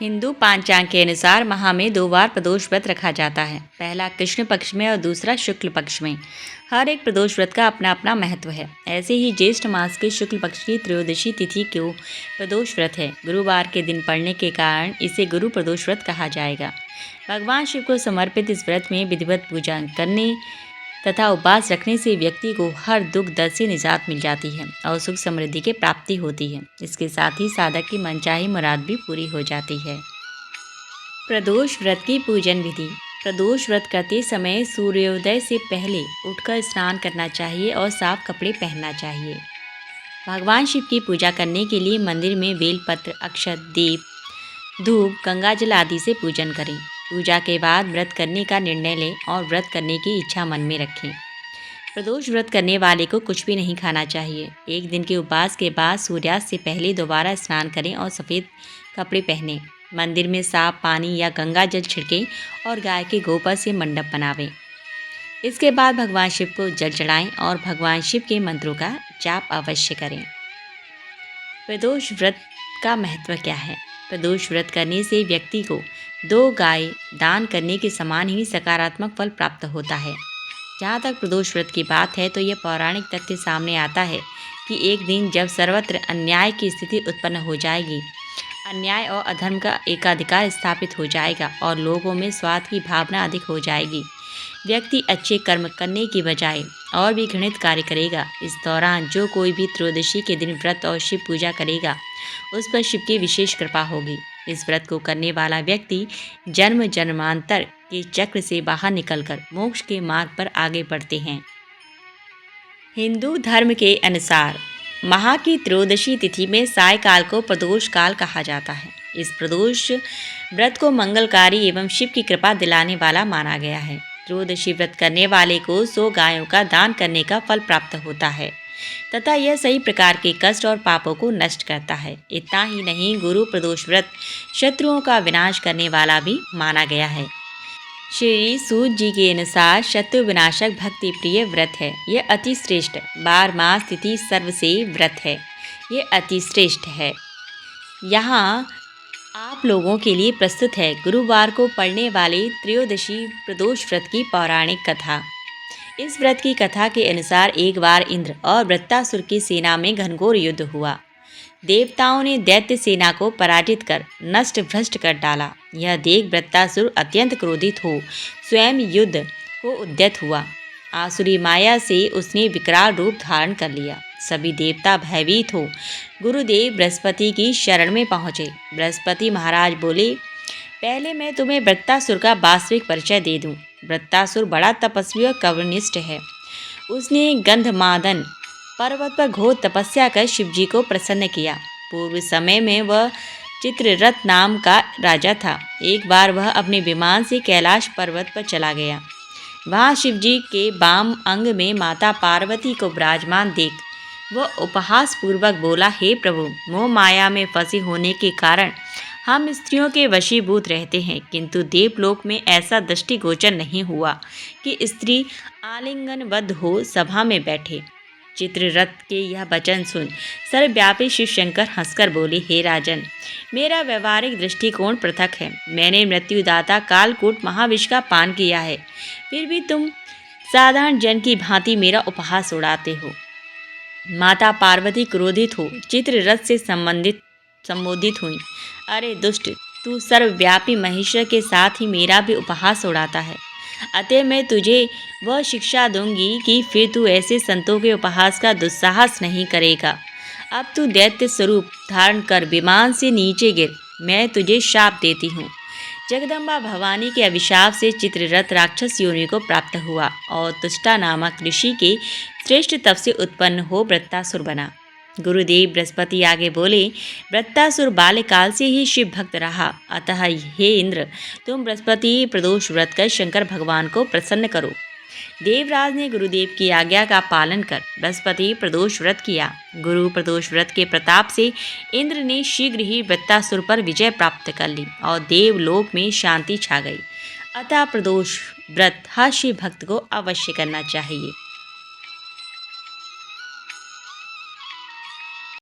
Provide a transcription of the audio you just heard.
हिंदू पांचांग के अनुसार माह में 2 बार प्रदोष व्रत रखा जाता है। पहला कृष्ण पक्ष में और दूसरा शुक्ल पक्ष में। हर एक प्रदोष व्रत का अपना अपना महत्व है। ऐसे ही ज्येष्ठ मास के शुक्ल पक्ष की त्रयोदशी तिथि को प्रदोष व्रत है। गुरुवार के दिन पड़ने के कारण इसे गुरु प्रदोष व्रत कहा जाएगा। भगवान शिव को समर्पित इस व्रत में विधिवत पूजा करने तथा उपवास रखने से व्यक्ति को हर दुख दर्द से निजात मिल जाती है और सुख समृद्धि की प्राप्ति होती है। इसके साथ ही साधक की मनचाही मुराद भी पूरी हो जाती है। प्रदोष व्रत की पूजन विधि। प्रदोष व्रत करते समय सूर्योदय से पहले उठकर स्नान करना चाहिए और साफ कपड़े पहनना चाहिए। भगवान शिव की पूजा करने के लिए मंदिर में बेलपत्र, अक्षत, दीप, धूप, गंगाजल आदि से पूजन करें। पूजा के बाद व्रत करने का निर्णय लें और व्रत करने की इच्छा मन में रखें। प्रदोष व्रत करने वाले को कुछ भी नहीं खाना चाहिए। एक दिन के उपवास के बाद सूर्यास्त से पहले दोबारा स्नान करें और सफ़ेद कपड़े पहनें। मंदिर में साफ पानी या गंगा जल छिड़कें और गाय के गोबर से मंडप बनावें। इसके बाद भगवान शिव को जल चढ़ाएं और भगवान शिव के मंत्रों का जाप अवश्य करें। प्रदोष व्रत का महत्व क्या है? प्रदोष व्रत करने से व्यक्ति को 2 गाय दान करने के समान ही सकारात्मक फल प्राप्त होता है। जहाँ तक प्रदोष व्रत की बात है तो यह पौराणिक तथ्य सामने आता है कि एक दिन जब सर्वत्र अन्याय की स्थिति उत्पन्न हो जाएगी, अन्याय और अधर्म का एकाधिकार स्थापित हो जाएगा और लोगों में स्वार्थ की भावना अधिक हो जाएगी। व्यक्ति अच्छे कर्म करने की बजाय और भी घृणित कार्य करेगा। इस दौरान जो कोई भी त्रयोदशी के दिन व्रत और शिव पूजा करेगा, उस पर शिव की विशेष कृपा होगी। इस व्रत को करने वाला व्यक्ति जन्म जन्मांतर के चक्र से बाहर निकलकर मोक्ष के मार्ग पर आगे बढ़ते हैं। हिंदू धर्म के अनुसार माह की त्रयोदशी तिथि में सायकाल को प्रदोष काल कहा जाता है। इस प्रदोष व्रत को मंगलकारी एवं शिव की कृपा दिलाने वाला माना गया है। त्रयोदशी व्रत करने वाले को 100 गायों का दान करने का फल प्राप्त होता है तथा यह सही प्रकार के कष्ट और पापों को नष्ट करता है। इतना ही नहीं, गुरु प्रदोष व्रत शत्रुओं का विनाश करने वाला भी माना गया है। श्री सूत जी के अनुसार शत्रु विनाशक भक्ति प्रिय व्रत है। यह अति श्रेष्ठ 12 मास तिथि सर्व से व्रत है। यह अति श्रेष्ठ है। यहाँ आप लोगों के लिए प्रस्तुत है गुरुवार को पड़ने वाले त्रयोदशी प्रदोष व्रत की पौराणिक कथा। इस व्रत की कथा के अनुसार एक बार इंद्र और वृत्तासुर की सेना में घनघोर युद्ध हुआ। देवताओं ने दैत्य सेना को पराजित कर नष्ट भ्रष्ट कर डाला। यह देख वृत्तासुर अत्यंत क्रोधित हो स्वयं युद्ध को उद्यत हुआ। आसुरी माया से उसने विकराल रूप धारण कर लिया। सभी देवता भयभीत हो गुरुदेव बृहस्पति की शरण में पहुँचे। बृहस्पति महाराज बोले, पहले मैं तुम्हें वृत्तासुर का वास्तविक परिचय दे दूं। वृत्तासुर बड़ा तपस्वी और कवनिष्ठ है। उसने गंधमादन पर्वत पर घोर तपस्या कर शिवजी को प्रसन्न किया। पूर्व समय में वह चित्ररथ नाम का राजा था। एक बार वह अपने विमान से कैलाश पर्वत पर चला गया। वहाँ शिवजी के वाम अंग में माता पार्वती को विराजमान देख वह उपहास पूर्वक बोला, हे प्रभु, मोह माया में फंसे होने के कारण हम स्त्रियों के वशीभूत रहते हैं, किंतु देवलोक में ऐसा दृष्टिगोचर नहीं हुआ कि स्त्री आलिंगनबद्ध हो सभा में बैठे। चित्ररथ के यह वचन सुन सर्वव्यापी शिव शंकर हंसकर बोले, हे राजन, मेरा व्यवहारिक दृष्टिकोण पृथक है। मैंने मृत्युदाता कालकूट महाविष का पान किया है, फिर भी तुम साधारण जन की भांति मेरा उपहास उड़ाते हो। माता पार्वती क्रोधित हो चित्ररथ से संबोधित हुई, अरे दुष्ट, तू सर्वव्यापी महेश्वर के साथ ही मेरा भी उपहास उड़ाता है। अतः मैं तुझे वह शिक्षा दूंगी कि फिर तू ऐसे संतों के उपहास का दुस्साहस नहीं करेगा। अब तू दैत्य स्वरूप धारण कर विमान से नीचे गिर, मैं तुझे शाप देती हूँ। जगदम्बा भवानी के अभिशाप से चित्ररथ राक्षस योनि को प्राप्त हुआ और तुष्टा नामक ऋषि के श्रेष्ठ तप से उत्पन्न हो वृत्तासुर बना। गुरुदेव बृहस्पति आगे बोले, वृत्तासुर बाल्यकाल से ही शिव भक्त रहा, अतः हे इंद्र, तुम बृहस्पति प्रदोष व्रत कर शंकर भगवान को प्रसन्न करो। देवराज ने गुरुदेव की आज्ञा का पालन कर बृहस्पति प्रदोष व्रत किया। गुरु प्रदोष व्रत के प्रताप से इंद्र ने शीघ्र ही वृत्तासुर पर विजय प्राप्त कर ली और देवलोक में शांति छा गई। अतः प्रदोष व्रत हर शिव भक्त को अवश्य करना चाहिए।